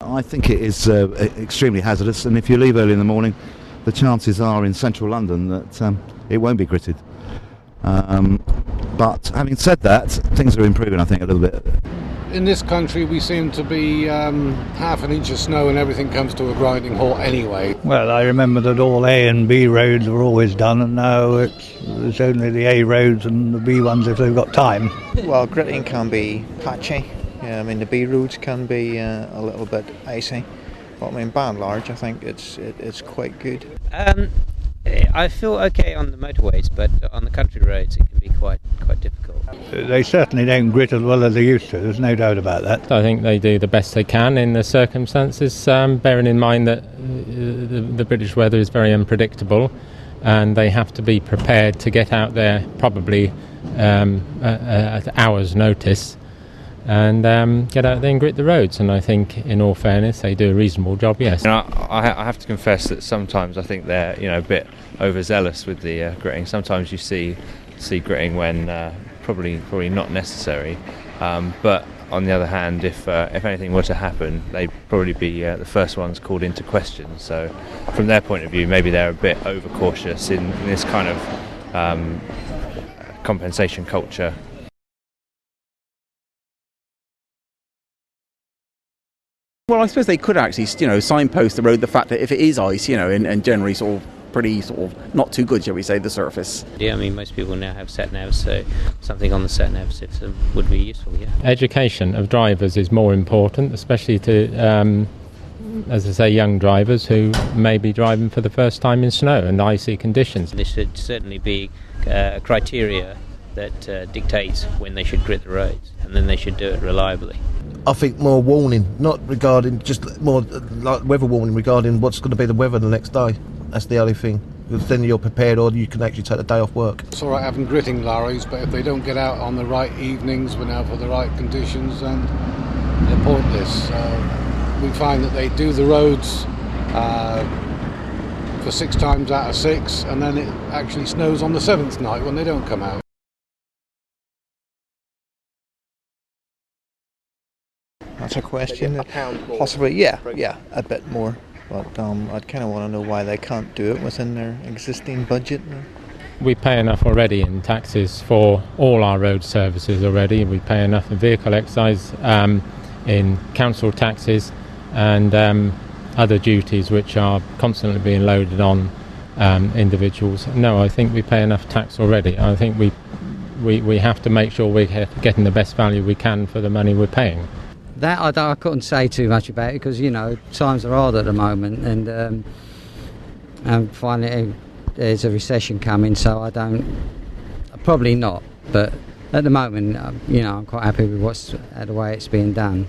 I think it is extremely hazardous, and if you leave early in the morning, the chances are in central London that it won't be gritted. But having said that, things are improving, I think, a little bit. In this country, we seem to be half an inch of snow and everything comes to a grinding halt anyway. Well, I remember that all A and B roads were always done, and now it's only the A roads and the B ones if they've got time. Well, gritting can be patchy. Yeah, I mean, the B roads can be a little bit icy. But I mean, by and large, I think it's quite good. I feel okay on the motorways, but on the country roads it can be quite difficult. They certainly don't grit as well as they used to, there's no doubt about that. I think they do the best they can in the circumstances, bearing in mind that the British weather is very unpredictable and they have to be prepared to get out there probably at hours' notice and get out there and grit the roads, and I think in all fairness they do a reasonable job, yes. I have to confess that sometimes I think they're a bit overzealous with the gritting. Sometimes you see gritting when probably not necessary, but on the other hand, if anything were to happen, they'd probably be the first ones called into question. So from their point of view, maybe they're a bit overcautious in this kind of compensation culture. Well, I suppose they could actually, signpost the road the fact that if it is ice, and generally sort of pretty not too good, shall we say, the surface. Yeah, I mean, most people now have sat-navs, so something on the sat-nav system would be useful, yeah. Education of drivers is more important, especially to, as I say, young drivers who may be driving for the first time in snow and icy conditions. There should certainly be a criteria that dictates when they should grit the roads, and then they should do it reliably. I think more warning, not regarding, just more like weather warning regarding what's going to be the weather the next day. That's the only thing. Because then you're prepared, or you can actually take the day off work. It's all right having gritting lorries, but if they don't get out on the right evenings, when out for the right conditions, then they're pointless. We find that they do the roads for 6 times out of 6, and then it actually snows on the 7th night when they don't come out. That's a question. Possibly, yeah, a bit more. But I'd kind of want to know why they can't do it within their existing budget. We pay enough already in taxes for all our road services already. We pay enough in vehicle excise, in council taxes and other duties which are constantly being loaded on individuals. No, I think we pay enough tax already. I think we have to make sure we're getting the best value we can for the money we're paying. That I couldn't say too much about it because, times are hard at the moment and finally there's a recession coming, so probably not. But at the moment, I'm quite happy with the way it's being done.